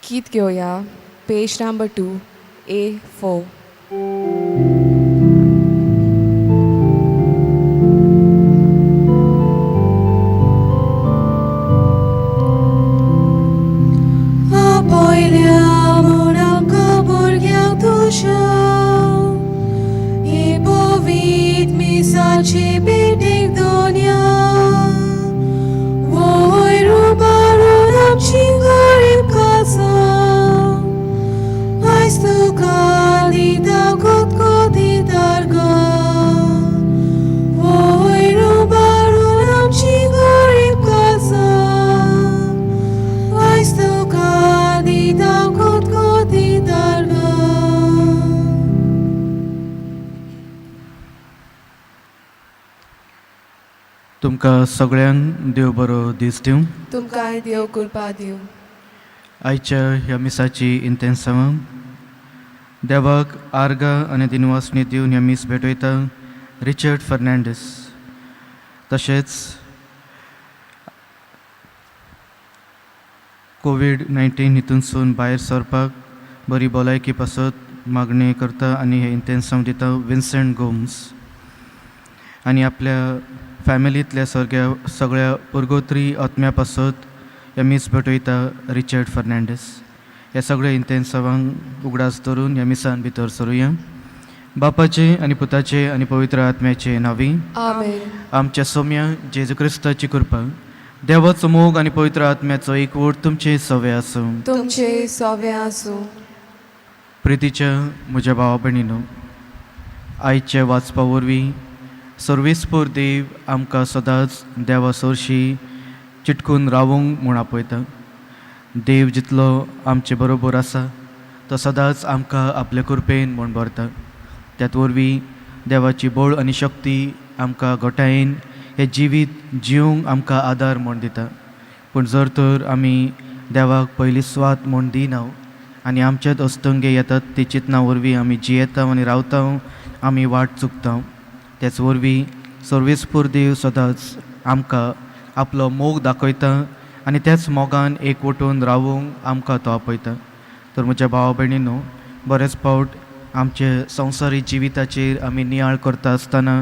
गीत घेऊया page number 2 A4. Pojďme na kaburgiach duša i povíd mi za ciebie do dnia. Voj rubaru nam ci gorib kaza, aj stukali da kotko darga. Voj rubaru nam ci gorib kaza, aj stukali da kotko darga. तुमकां सगळ्यांक देव बरो दीस दिवं. तुमकां देव कृपा दिव. आयच्या ह्या मिसाची इंतेन्सांवां देवाक आर्गां आनी दिनवासणी दिवन ह्या मीस भेटयता रिचर्ड फर्नांडीस. तशेंच कोविड-19 हितूनसून भायर सरपाक बरी भलायकी पासत मागणी करता आनी हे इंतेन्सांव दिता विन्सेंट गोम्स. आनी आपल्या फॅमिलींतल्या सगळ्या पुर्गोत्री आत्म्या पासत ह्या मीस भेटयता रिचर्ड फर्नांडीस. हे सगळे इंतेन्सांवांक उगडास धरून ह्या मिसान भितर सरुया. बापाचे आनी पुताचे आनी पवित्र आत्म्याचे नांवी. आमेन. आमच्या सोम्या जेजू क्रिस्ताची कृपा, देवाचो मोग आनी पवित्र आत्म्याचो एकवट तुमचे सवे आसूं. तुमचे सवे आसूं. प्रितीच्या म्हज्या भावा भयणीनो, आयचे वाचपा वरवीं सर्वेस्पर देव आमकां सदांच देवा सरशी चिटकून रावूंक म्हूण आपयता. देव जितलो आमचे बरोबर आसा तो सदांच आमकां आपले कृपेन म्हूण भरता. त्यात वरवीं देवाची बळ आनी शक्ती आमकां गोठायेन हे जिवीत जिवंक आमकां आदार म्हूण दिता. पूण जर तर आमी देवाक पयली स्वात म्हूण दिना आनी आमचेच अस्तंगे येतात ती चिंतना वरवीं आमी जियेता आनी रावता, आमी वाट चुकता. तेच वरवीं सर्वेस्पर देव सदांच आमकां आपलो मोग दाखयता आनी त्याच मोगान एकवटून रावूंक आमकां तो आपयता. तर म्हज्या भावा भयणीनो, बरेच फावट आमचे संवसारी जिविताचेर आमी नियाळ करता आसतना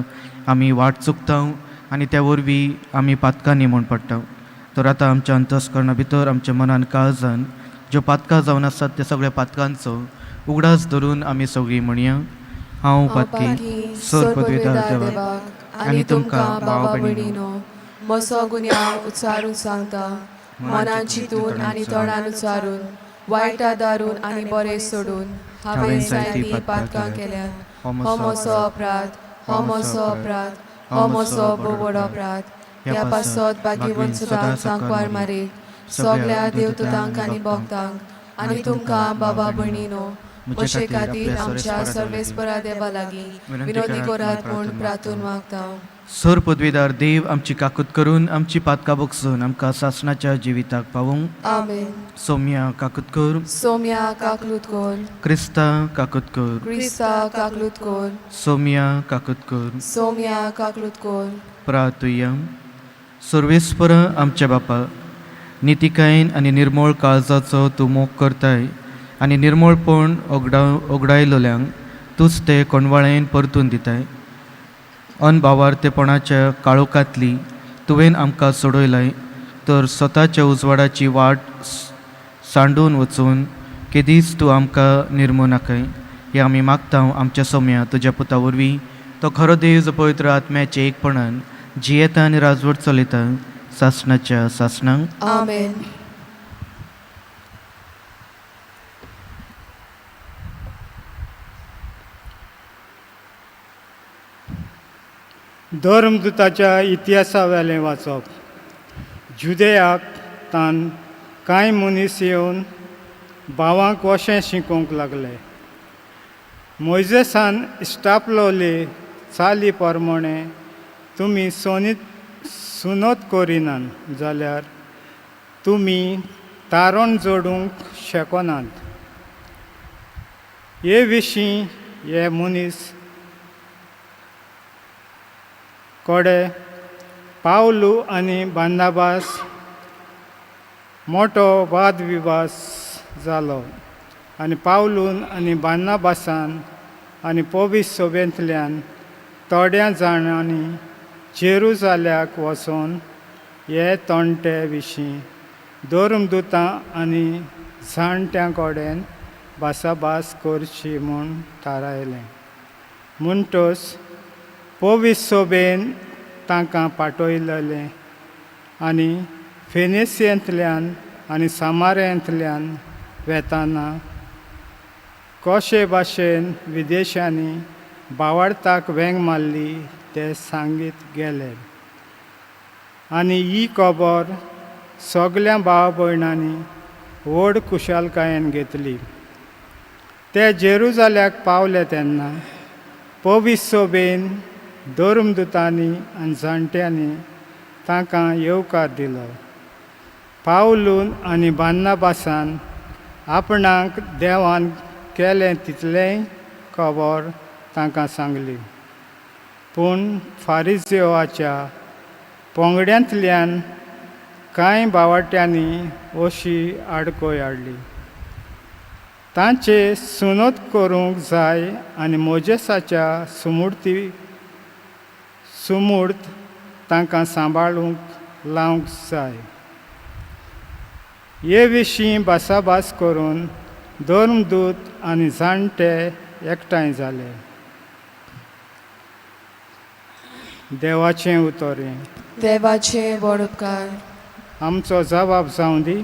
आमी वाट चुकता आनी त्या वरवीं आमी पातकांनी म्हूण पडटा. तर आतां आमच्या अंतस्करणा भितर आमच्या मनान काळजान ज्यो पातकां जावन आसात त्या सगळ्या पातकांचो उगडास धरून आमी सगळीं म्हणया. हांव पातकी सर पदवीदार देवाक आनी तुमकां भावा भयणीनो म्हजो गुन्यांव उच्चारून सांगता. मनान चिंतून आनी तोंडान उच्चारून वायटा दारून आनी बरें सोडून हांवें जायतीं पातकां केल्यात. हो म्हजो अपराध, हो म्हजो अपराध, हो म्हजो बोबड अपराध. ह्या पासत भाग्यवंत सुदां सांकवार मारे सगळ्या देवदूतांक आनी भक्तांक आनी तुमकां बाबा भयणीनो म्हजे खातीर आमच्या सर्वेस्परा देवा लागीं विनोदी करात म्हूण प्रार्थून मागता. सर पदवीदार देव आमची काकूत करून आमची पातकां बगसून आमकां सासणाच्या जिविताक पावूंक. आमेन. सोम्या काकूत कर. सोम्या काकलूत कोर. क्रिस्ता काकूत कर. क्रिस्ता काकलूत कोर. सोम्या काकूत कर. सोम्या काकलूत कोर. प्रार्थुया. सर्वेस्पर आमच्या बापा, नितिकायेन आनी निर्मळ काळजाचो तूं मोग करताय आनी निर्मळपण ओगडायलोल्यांक तूंच ते कोणवाळेन परतून दिताय. अनभावार्थेपणाच्या काळोखांतली तुवें आमकां सोडयलाय, तर स्वताच्या उजवाडाची वाट सांडून वचून केदीच तूं आमकां निर्मू नाकाय. हें आमी मागता आमच्या सोम्या तुज्या पुता वरवीं, तो खरो देव जो पवित्र आत्म्याचे एकपणान जियेता आनी राजवट चलयता सासणाच्या सासणांक. आमेन. धर्मदुताच्या इतिहासा वेलें वाचप. जुदेयाक तान कांय मनीस येवन भावांक अशें शिकोवंक लागले. मोइजेसान इश्टापलोले चाली प्रमाणे तुमी सुनत करिनात जाल्यार तुमी तारण जोडूंक शकनात. हे विशीं हे मनीस कोडे पावलू आनी बांदाबास मोठो वाद विवाद जालो आनी पावलून आनी बार्नाबासान आनी पवित्र सभेंतल्यान थोड्या जाणांनी जेरुजाल्याक वचून हे तोंटे विशीं धर्मदुतां आनी जाणट्यां कडेन भासाभास करची म्हूण थारायलें. म्हणटच पवित्र सभेन तांकां पाठयलेलें आनी फेनिसियांतल्यान आनी सामाऱ्यांतल्यान वेताना कशे भाशेन विदेशांनी भावार्थाक वेंग मारली ते सांगीत गेले. आनी ही खबर सगळ्या भाव भयणांनी व्हड खुशालकायेन घेतली. ते जेरुजाल्याक पावले तेन्ना पवित्र सभेन धर्मदुतांनी आनी जाणट्यांनी तांकां येवकार दिलो. पावलून आनी बार्नाबासान आपणाक देवान केलें तितलेंय खबर तांकां सांगली. पूण फारिसेवाच्या पंगड्यांतल्यान कांय भावाट्यांनी अशी आडखळ हाडली. तांचे सुनोद करूंक जाय आनी मोजेसाच्या सुमूर्त तांकां सांबाळूंक लावंक जाय. हे विशीं भासाभास करून धर्मदूत आनी जाणटे एकठांय जाले. देवाचें उतोरें. देवाचे व्हड उपकार. आमचो जबाब जावं दी.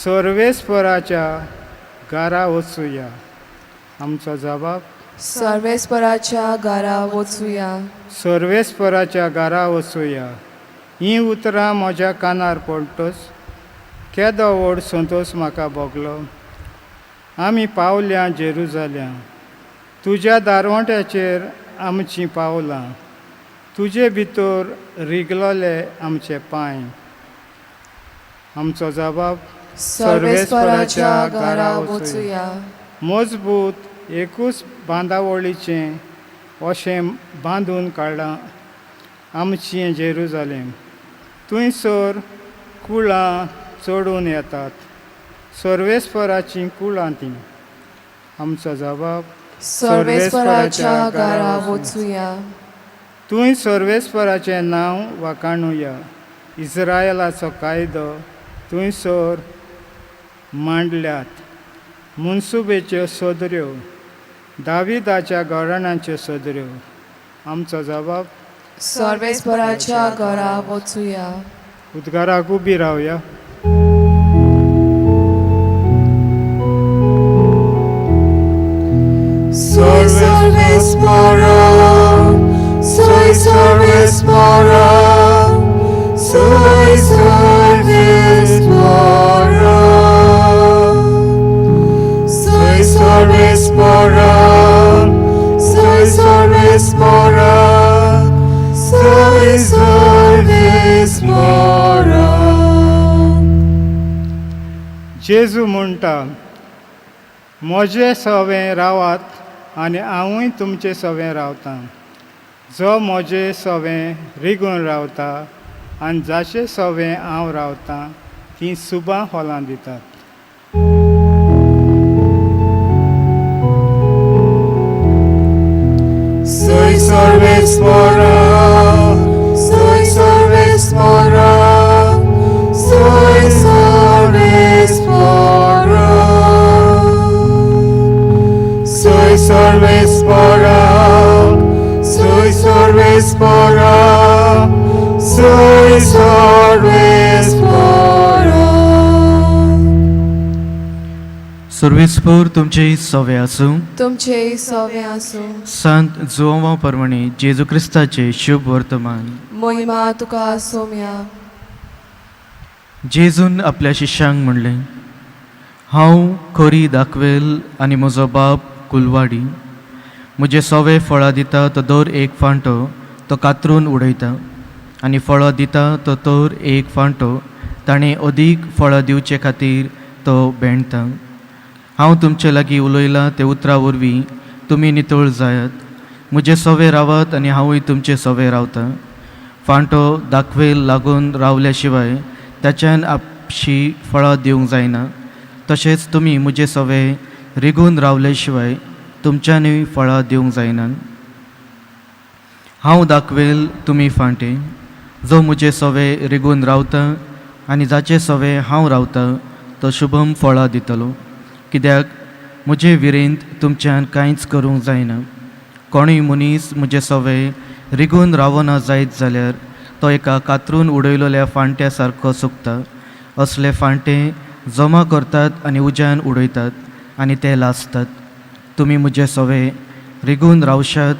सर्वेस्पराच्या घरा वचुया. आमचो जबाब. सर्वेस्पराच्या घरा वचुया. सर्वेस्पराच्या घरा वचुया. हीं उतरां म्हज्या कानार पडटच केदो व्हड संतोश म्हाका भोगलो. आमी पावल्या जेरुजाल्या. तुज्या दारवंट्याचेर आमचीं पावलां. तुजे भितर रिगलोले आमचे पांय. आमचो जबाब. सर्वेस्पराच्या घरा वचुया. मजबूत एकूच बांदावळीचें अशें बांदून काडलां आमचें जेरुजालेम. थंयसर कुळां चडून येतात. सर्वेस्पराचीं कुळां तीं. आमचो जबाब. सर्वेस्पराच्या घरा वचुया. थंय सर्वेस्पराचें नांव वाखाणुया. इस्रायलाचो कायदो थंयसर मांडल्यात. मुनसुबेच्यो सदऱ्यो. दाविदाच्या घराण्यांच्यो सदऱ्यो. आमचो जबाब. सर्वेस्पराच्या घरा वचुया. उद्गाराक उबी रावया. Soy सर्वेस्परा, soy सर्वेस्परा, soy सर्वेस्परा, soy सर्वेस्परा, soy सर्वेस्परा, soy सर्वेस्परा. जेजू म्हणटा, म्हजें सवें रावात आनी हांवूय तुमचें सवें रावतां. जो म्हजें सवें रिगून रावता आनी जाचें सवें हांव रावतां तीं सुबां फळां दितात. Soy सर्वेस्परा, soy सर्वेस्परा, soy सर्वेस्परा, soy सर्वेस्परा, soy सर्वेस्परा, soy सर्वेस्परा. सर्वेस्पर तुमचे सवे आसूं. तुमचे सवे आसूं. संत जुवांव परमणे जेजू क्रिस्ताचे शुभ वर्तमान. महिमा तुका सोम्या. जेजून आपल्या शिश्यांक म्हणलें, हांव खरी दाखवेल आनी म्हजो बाप कुलवाडी. म्हजे सवे फळां दिता तो दर एक फांटो तो कातरून उडयता, आनी फळां दिता तो दर एक फांटो ताणें अदीक फळां दिवचे खातीर तो भेंडता. हांव तुमचे लागीं उलयलां ते उतरां वरवीं तुमी नितळ जायात. म्हजे सवे रावात आनी हांवूय तुमचे सवे रावतां. फांटो दाखवेल लागून रावल्या शिवाय ताच्यान आपशी फळां दिवंक जायना. तशेंच तुमी म्हजे सवे रिगून रावले शिवाय तुमच्यांनी फळां दिवंक जायनात. हांव दाखवेल तुमी फांटे, जो म्हजे सवे रिगून रावता आनी जाचे सवे हांव रावता तो शुभम फळां दितलो. कित्याक म्हजे विरेंत तुमच्यान कांयच करूंक जायना. कोणूय मनीस म्हजे सवे रिगून रावना जायत जाल्यार तो एका कातरून उडयलोल्या फांट्या सारको सुकता. असले फांटे जमा करतात आनी उज्यान उडयतात आनी ते लासतात. तुमी म्हजे सवे रिगून रावशात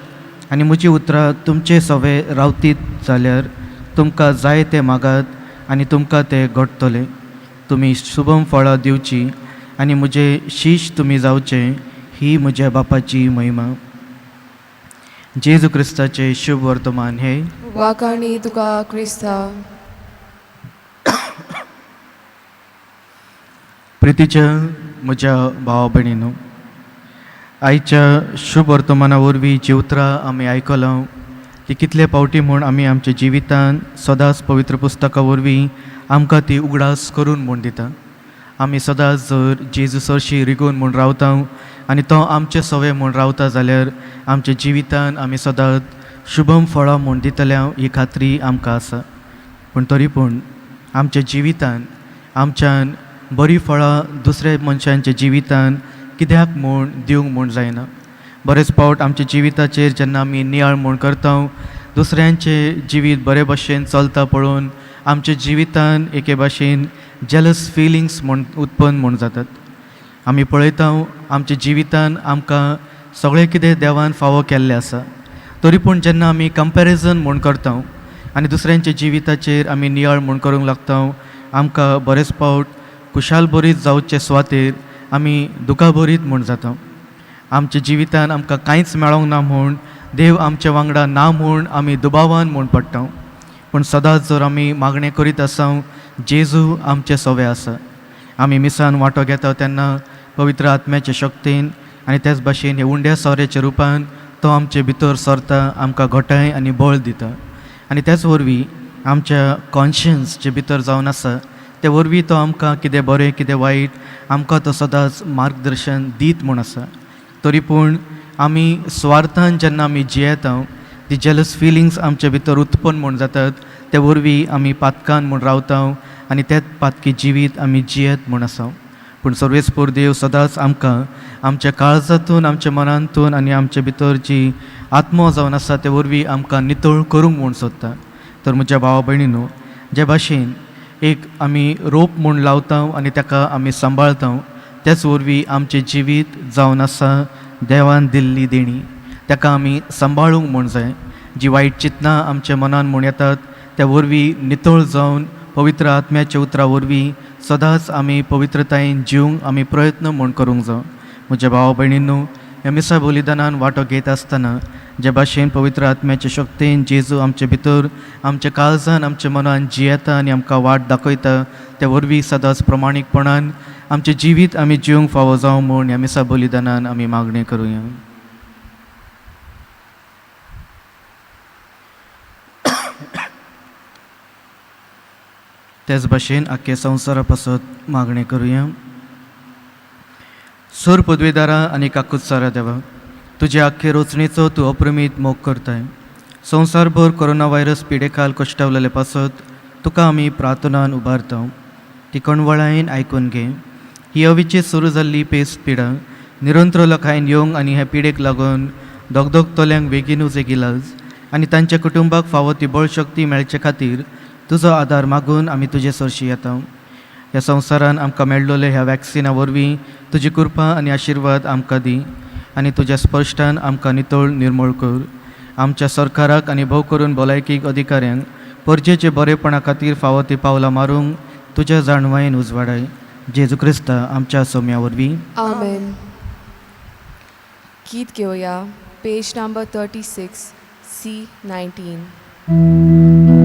आनी म्हजी उतरां तुमचे सवे रावतीत जाल्यार तुमकां जाय ते मागात आनी तुमकां ते घडटले. तुमी शुभम फळां दिवची आनी म्हजे शीश तुमी जावचे, ही म्हज्या बापाची महिमा. जेजू क्रिस्ताचे शुभ वर्तमान हे. वाकाणी तुका क्रिस्ता. प्रितीच्या म्हज्या भावा भयणीनो, आयच्या शुभ वर्तमाना वरवीं जीं उतरां आमी आयकलां ती कितले फावटी म्हूण आमी आमच्या जिवितान सदांच पवित्र पुस्तका वरवीं आमकां ती उगडास करून म्हूण दिता. आमी सदांच जर जेजू सरशी रिगून म्हूण रावता आनी तो आमचे सवे म्हूण रावता जाल्यार आमच्या जिवितान आमी सदांच शुभम फळां म्हूण दितल्या ही खात्री आमकां आसा. पूण तरी पूण आमच्या जिवितान आमच्यान बरीं फळां दुसऱ्या मनशांच्या जिवितान कित्याक म्हूण दिवंक म्हूण जायना. बरेच फावट आमच्या जिविताचेर जेन्ना आमी नियाळ म्हूण करता, दुसऱ्यांचे जिवीत बरे भशेन चलता पळोवन आमच्या जिवितान एके भाशेन जेलस फिलिंग्स म्हूण उत्पन्न म्हूण जातात. आमी पळयता आमच्या जिवितान आमकां सगळें कितें देवान फावो केल्लें आसा, तरी पूण जेन्ना आमी कंपॅरिजन म्हूण करता आनी दुसऱ्यांच्या जिविताचेर आमी नियाळ म्हूण करूंक लागता, आमकां बरेच फावट खुशाल बरीत जावचे सुवातेर आमी दुखाबरीत म्हूण जाता. आमच्या जिवितान आमकां कांयच मेळोंक ना म्हूण देव आमच्या वांगडा ना म्हूण आमी दुबावान म्हूण पडटा. पूण सदांच जर आमी मागणें करीत आसा जेजू आमचे सवे आसा. आमी मिसान वांटो घेता तेन्ना पवित्र आत्म्याचे शक्तीन आनी त्याच भाशेन हे उंड्या सोऱ्याच्या रुपान तो आमचे भितर सरता, आमकां घोटाय आनी बळ दिता. आनी त्याच वरवीं आमच्या कॉन्शियन्स जे भितर जावन आसा ते वरवीं तो आमकां कितें बरें कितें वायट आमकां तो सदांच मार्गदर्शन दीत म्हूण आसा. तरी पूण आमी स्वार्थान जेन्ना आमी जियेता, ती जेलस फिलिंग्स आमच्या भितर उत्पन्न म्हूण जातात, ते वरवीं आमी पातकान म्हूण रावता आनी तेच पातकी जिवीत आमी जियेत म्हूण आसा. पूण सर्वेस्पोर देव सदांच आमकां आमच्या काळजांतून आमच्या मनांतून आनी आमच्या भितर जी आत्मो जावन आसा ते वरवीं आमकां नितळ करूंक म्हूण सोदता. तर म्हज्या भावा भयणीनो, जे भाशेन एक आमी रोप म्हूण लावता आनी ताका आमी सांबाळता, त्याच वरवीं आमचें जिवीत जावन आसा देवान दिल्ली देणी, ताका आमी सांबाळूंक म्हूण जाय. जी वायट चिंतनां आमच्या मनान म्हूण येतात त्या वरवीं नितळ जावन पवित्र आत्म्याच्या उतरां वरवीं सदांच आमी पवित्रतायेन जिवंक आमी प्रयत्न म्हूण करूंक जाय. म्हज्या भावा भयणींनो, ह्या मिसा बलिदानान वांटो घेत आसतना जे भाशेन पवित्र आत्म्याच्या शक्तीन जेजू आमचे भितर आमच्या काळजान आमच्या मनान जियेता आनी आमकां वाट दाखयता, त्या वरवीं सदांच प्रमाणीकपणान आमचें जिवीत आमी जिवंक फावो जावं म्हूण ह्या मिसा बलिदानान आमी मागणें करुया. तेच भाशेन आख्खे संवसारा पासत मागणें करुया. सोर पदवीदारा आनी काकुत्सारा देवा, तुजे आख्खे रोचणेचो तूं अप्रमीत मोग करताय. संवसारभर कोरोना व्हायरस पिडेखाल कश्टावलेले पासत तुका आमी प्रार्थनान उबारता. ती कणवळायेन आयकून घे. ही अविचे सुरू जाल्ली पेस पिडा निरंतर लोकांक येवंक आनी ह्या पिडेक लागून दोगदोगतल्यांक बेगीनूच एक इलाज आनी तांच्या कुटुंबाक फावो ती बळशक्ती मेळचे खातीर तुजो आदार मागून आमी तुजे सरशी येता. ह्या संवसारान आमकां मेळ्ळोले ह्या वॅक्सिना वरवीं तुजी कृपा आनी आशिर्वाद आमकां दी आनी तुज्या स्पश्टान आमकां नितळ निर्मळ कर. आमच्या सरकाराक आनी भोव करून भलायकीक अधिकाऱ्यांक परजेचे बरेपणा खातीर फावो ती पावलां मारूंक तुज्या जाणवायेन उजवाडाय. जेजू क्रिस्ता आमच्या सोम्या वरवीं. आमेन. गीत घेवया page number 36 C19. Thank you.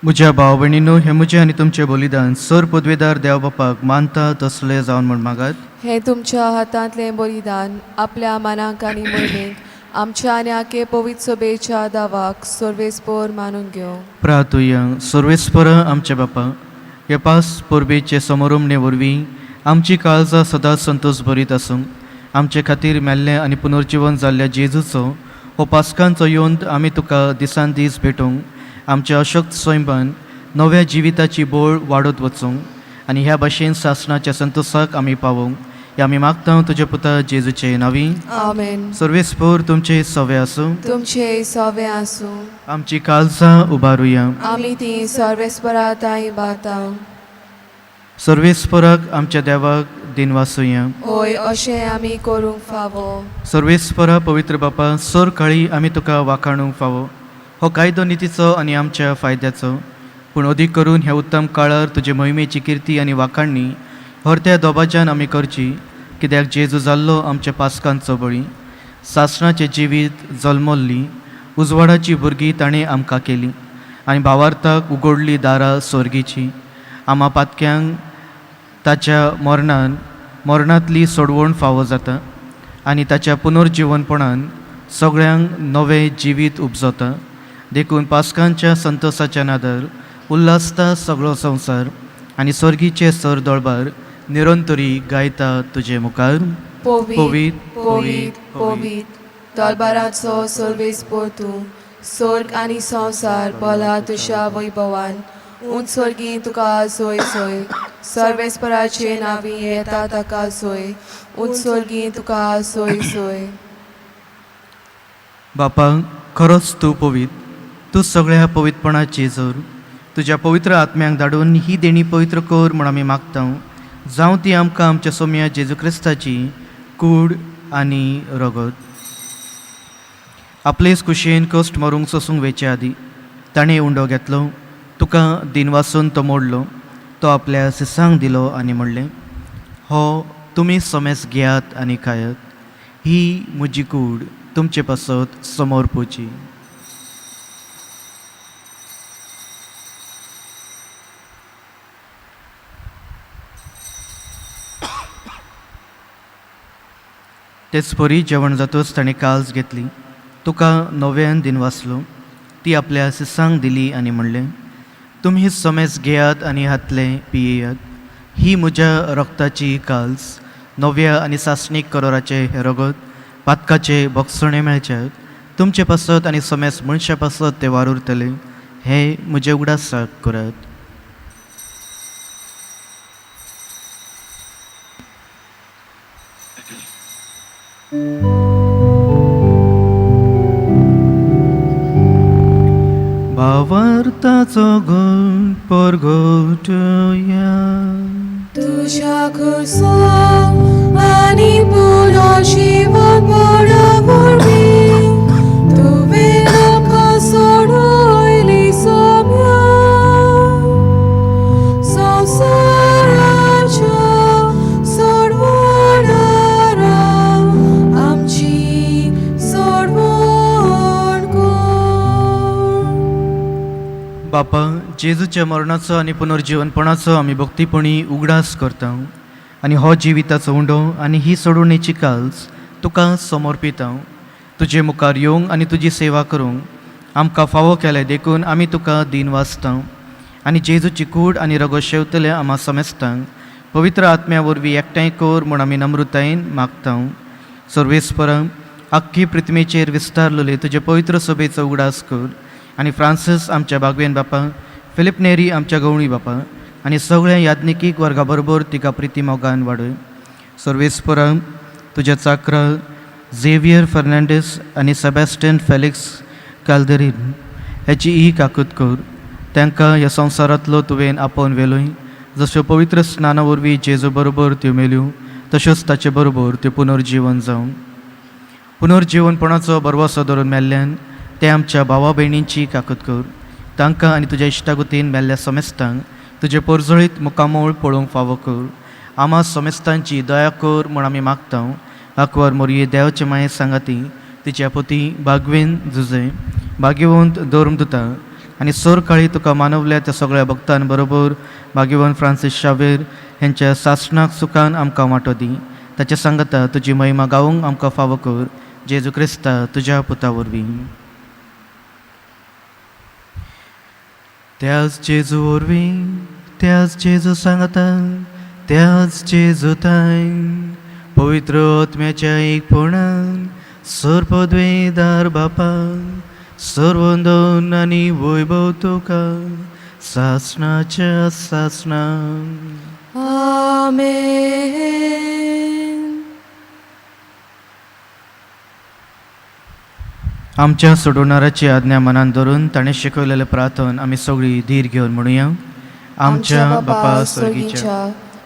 म्हज्या भाव भयणीनो, हे म्हजें आनी तुमचें बलिदान सर पदवेदार देव बापाक मानता तसलें जावन म्हण मागात. हे तुमच्या हातांतलें बलिदान आपल्या मानाक आनी मोहिमेक आमच्या आनी आखे पवित्र सभेच्या दावाक सर्वेस्पर मानून घेव. प्रार्थुया. सर्वेस्पर आमचे बापा, हे पास परबेचे समारंभणे वरवीं आमची काळजां सदांच संतोश भरीत आसूं. आमचे खातीर मेल्लें आनी पुनर्जीवन जाल्ल्या जेजूचो हो पास्कांचो योंत आमी तुका दिसान दीस भेटूंक आमच्या अशक्त स्वयंपान नव्या जिविताची बोळ वाडत वचूंक आनी ह्या भाशेन सासणाच्या संतोशाक आमी पावूंक हे आमी मागता तुज्या पुता जेजूचे नांवी. आमेन. सर्वेस्पर तुमचे सवे आसूं. तुमचे सवे आसूं. आमची काळजां उबारुया. आमी ती सर्वेस्पराताय बाता. सर्वेस्पराक आमच्या देवाक दिन वासुया. होय, अशें आमी करूंक फावो. सर्वेस्परा पवित्र बापा, सर काळी आमी तुका वाखाणूंक फावो. हो कायदो नितीचो आनी आमच्या फायद्याचो, पूण अदीक करून ह्या उत्तम काळार तुजे मोहिमेची किर्ती आनी वाखाणणी हरत्या दोबाज्यान आमी करची, कित्याक जेजू जाल्लो आमच्या पास्कांचो बळी. सासणाचें जिवीत जल्मल्ली उजवाडाची भुरगीं ताणें आमकां केली आनी भावार्थाक उगडली दारां स्वर्गीची. आम्हा पातक्यांक ताच्या मरणांतली सोडवण फावो जाता आनी ताच्या पुनर्जीवनपणान सगळ्यांक नवें जिवीत उपजता. देखून पास्कांच्या संतोशाच्या नादार उल्हासता सगळो संवसार आनी स्वर्गीचे सर दळबार निरंतरी गायता तुजे मुखार. पोवीत पोवीत पोवीत दरबाराचो सर्वेस्पर तूं, स्वर्ग आनी संवसार भला तुज्या वैभवान. उंच स्वर्गी तुका सोय सोय, सर्वेस्पराचे नांवी येता ताका सोय. उंच स्वर्गी तुका सोय सोय. बापा, खरोच तूं पवित, तूं सगळ्या पवित्रपणाची जोर. तुज्या पवित्र आत्म्यांक धाडून ही देणी पवित्र कर म्हण आमी मागता. जावं ती आमकां आमच्या सोम्या जेजू क्रिस्ताची कूड आनी रगत. आपलेच कुशेन कश्ट मारूंक सोसूंक वेचे आदी ताणें उंडो घेतलो. तुका दिन वासून तो मोडलो. तो आपल्या सिसांक दिलो आनी म्हणलें, हो तुमी सोमेस घेयात आनी खायात. ही म्हजी कूड तुमचे पासत समोर पोची. तेच परी जेवण जातच ताणें काल्ज घेतली. तुका नव्यान दिन वाचलो. ती आपल्या सिसांक दिली आनी म्हणलें, तुमी समेज घेयात आनी हातले पियेयात. ही म्हज्या रक्ताची काल्ज, नव्या आनी सासणीक करोराचे हे रगत पातकाचे भोगसणे मेळच्यात. तुमचे पासत आनी समेज मनशा पासत ते वारुरतले. हे म्हजे उगडासाक करात. भावार्थाचो घोट परगोटया. तुझ्या खुर्सा आनी पुनर्जीवन पडवडी, तुवें म्हाका सोडूयली सोम्या. संवसाराच्या सोडवणारा आमची सोडवण कर. बापा, जेजूच्या मरणाचो आनी पुनर्जीवनपणाचो आमी भक्तीपणी उगडास करता आनी हो जिविताचो उंडो आनी ही सोडवणेची काल्ज तुका समर्पिता. तुजे मुखार येवंक आनी तुजी सेवा करूंक आमकां फावो केले देखून आमी तुका दिन वाचता आनी जेजूची कूड आनी रगत शेवतले आम्हा समेस्तांक पवित्र आत्म्या वरवीं एकठांय कर म्हूण आमी नम्रतायेन मागता. सर्वेस्परा, आख्खी पृथ्वीचेर विस्तारलेले तुजे पवित्र सभेचो उगडास कर आनी फ्रांसीस आमच्या बागवेन बापा, फिलिप नेरी आमच्या गवळी बापा आनी सगळ्या याज्ञिकीक वर्गा बरोबर तिका प्रिती मोगान वाडय. सर्वेस्परा, तुज्या चाकरा झेवियर फर्नांडीस आनी सेबॅस्टियन फेलिक्स काल्देरीन हेची ही काकूत कर. तांकां ह्या संवसारांतलो तुवें आपोवन वेलोय. जश्यो पवित्र स्नाना वरवीं जेजू बरोबर त्यो मेल्यो, तश्योच ताचे बरोबर त्यो पुनर्जीवन जावन पुनर्जीवनपणाचो बरवसो धरून मेल्ल्यान ते आमच्या भावा भयणींची काकूत कर. तांकां आनी तुज्या इश्टागतीन मेल्ल्या समेस्तांक तुजे परजळीत मुकामोळ पळोवंक फावो कर. आम्हा समेस्तांची दया कर म्हूण आमी मागता. आकवार मोरये देवाचे माये सांगाती, तिच्या पती बागवेन झुजे, भाग्यवंत धर्मदुता आनी सोर काळी तुका मानवल्या त्या सगळ्या भक्तां बरोबर भाग्यवान फ्रांसीस शावेर हेंच्या सासणाक सुखान आमकां वांटो दी. ताच्या सांगता तुजी महिमा गावूंक आमकां फावो कर. जेजू क्रिस्ता तुज्या पुता वरवीं. त्याच जेजू वरवीं, त्याच जेजू सांगता, त्याच जेजू ताईन पवित्र आत्म्याच्या एकपणान सर्पद्वेदार बापा सर्वंदन आनी वैभव तुका सासणाच्या सासणान. आमेन. आमच्या सोडवणाऱ्याची आज्ञा मनान धरून ताणें शिकयलेले प्रार्थन आमी सगळीं धीर घेवन म्हणुया. आमच्या बापा स्वर्गीच्या,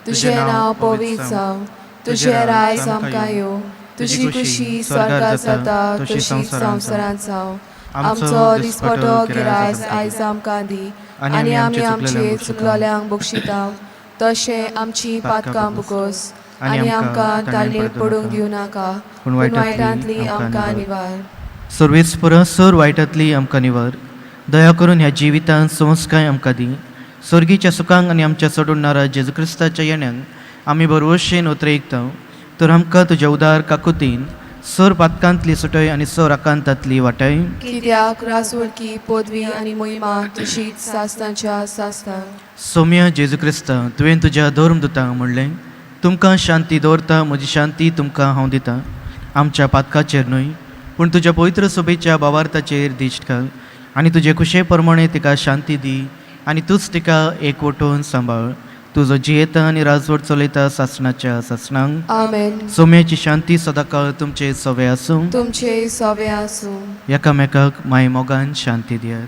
तुझें नांव पवित्र जावं, तुझें रायज आमकां येवं, तुजी खुशी स्वर्गांत जाता तशी संवसारांत जावं. आमचो दिसपटो गिरायज आयज आमकां दी, आनी आमी आमचे चुकलोल्यांक बक्षिता, तशें आमची पातकां बुकोस, आनी आमकां ताळयेत पडूंक दिवं नाका, पूण वायटांतली आमकां निवार. सर्वेस्परा सर वायटांतली आमकां निवार. दया करून ह्या जिवितांत संस्काय आमकां दी. स्वर्गीच्या सुखांक आनी आमच्या सोडूनारा जेजू क्रिस्ताच्या येण्याक आमी बरोवशेन उतरयता. तर आमकां तुज्या उदार काकुतीन सर पातकांतली सुटय आनी सर आकांतांतली वाटाय. कित्याक रासवडकी पदवी आनी महिमा तशीच सासतांच्या सासता. सौम्य जेजू क्रिस्ता, तुवें तुज्या धर्मदुतांक म्हणलें, तुमकां शांती दवरता, म्हजी शांती तुमकां हांव दितां. आमच्या पातकाचेर न्हय, पूण तुज्या पवित्र सभेच्या भावार्थाचेर दिश्ट घाल, आनी तुजे कुशे प्रमाणे तिका शांती दी, आनी तूच तिका एकवटून सांबाळ. तुजो जियेता आनी राजवट चलयता सासणाच्या सासणांक. आमेन. सौम्याची शांती सदाकाळ तुमचे सवे आसूं. तुमचे सवे आसूं. एकामेकाक माय मोगान शांती दियात.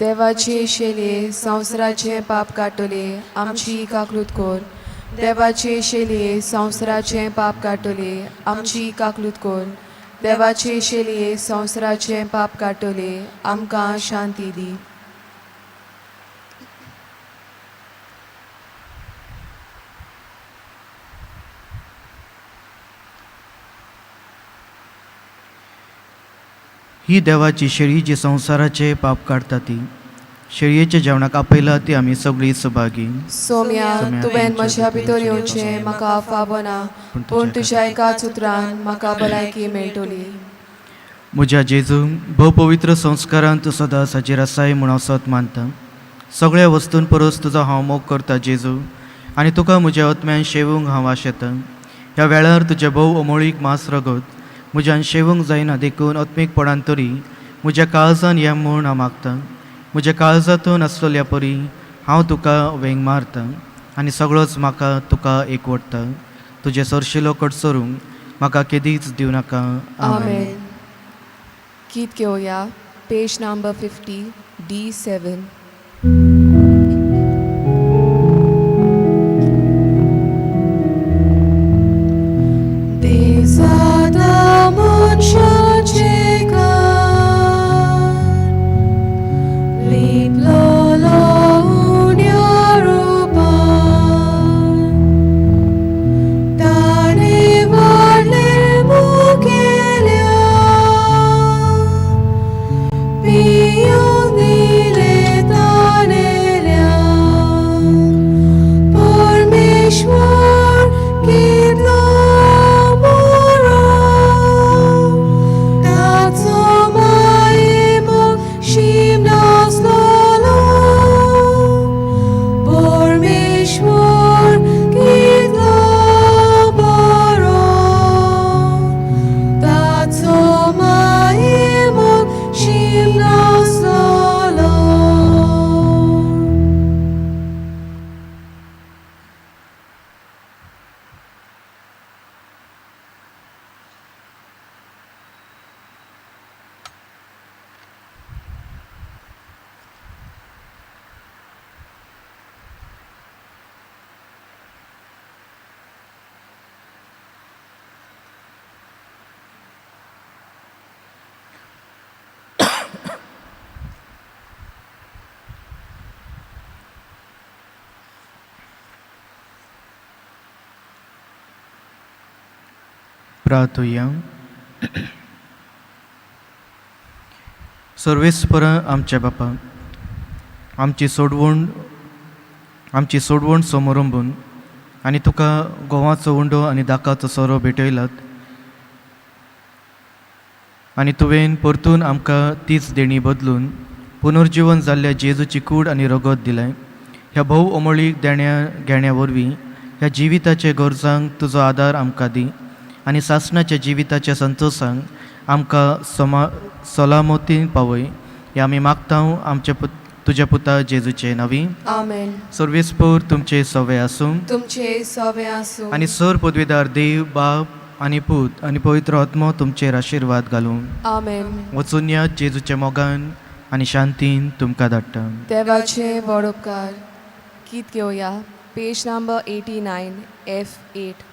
देवाचे शेले संवसाराचे पाप काटले, आमची काकलूत कोर. देवाचे शेले संवसाराचे पाप काटले, आमची काकलूत कोर. देवाचे शेले संवसाराचे पाप काटले, आमकां शांती दी. ही देवाची शेळी जी संवसाराचे पाप काडटा ती. शेळयेच्या जेवणाक आपयला ती आमी सगळीं सुभागी. सोम्या, तुवें म्हज्या भितर येवचें म्हाका फावो ना, पूण तुज्या एकाच उतरान म्हाका भलायकी मेळटली. म्हज्या जेजू, भोव पवित्र संस्कारांत तूं सदांच हाचेर आसाय म्हूण हांव सत मानता. सगळ्या वस्तूंत परस तुजो हांव मोग करता जेजू, आनी तुका म्हज्या आत्म्यान शेवूंक हांव आशेतां. ह्या वेळार तुज्या भोव अमोळीक मास रगत म्हज्यान शेवूंक जायना देखून आत्मीकपणान तरी म्हज्या काळजान या म्हूण हांव मागतां. म्हज्या काळजांतून आसलेल्या परी हांव तुका वेंग मारतां, आनी सगळोच म्हाका तुका एकवटता. तुजे सरशिलो कडसरूंक म्हाका केदीच दिवं नाका. आमेन. गीत घेवया, पेज नंबर 50, D7. Desata मनशाचे कार, लिपलेलो उण्या रूपान, ताणे वाडले मुखेल्या, पियूंक दिले ताणेल्या. परमेश्वर कितलो प्रार्थुया. सर्वेस्पर आमच्या बापा, आमची सोडवण समोरंबून आनी तुका गोवाचो उंडो आनी दाकाचो सोरो भेटयलात आनी तुवें परतून आमकां तीच देणी बदलून पुनर्जीवन जाल्ल्या जेजूची कूड आनी रगत दिलाय. ह्या भोव अमळीक घेण्या वरवीं ह्या जिविताच्या गरजांक तुजो आदार आमकां दी आनी सासणाच्या जिविताच्या संतोशांक आमकां सलामतीन पावय. हे आमी मागतां आमच्या तुज्या पुता जेजूचे नांवी. आमेन. सर्वेस्पोर तुमचे सवे आसूं तुमचे सवे आसूं आनी सर पदवीदार देव बाप आनी पूत आनी पवित्र आत्मो तुमचेर आशिर्वाद घालूं. आमेन. वचून या जेजूच्या मोगान आनी शांतीन तुमकां धाडटा. देवाचे बरोपकार गीत घेवया. Page number 89 F8.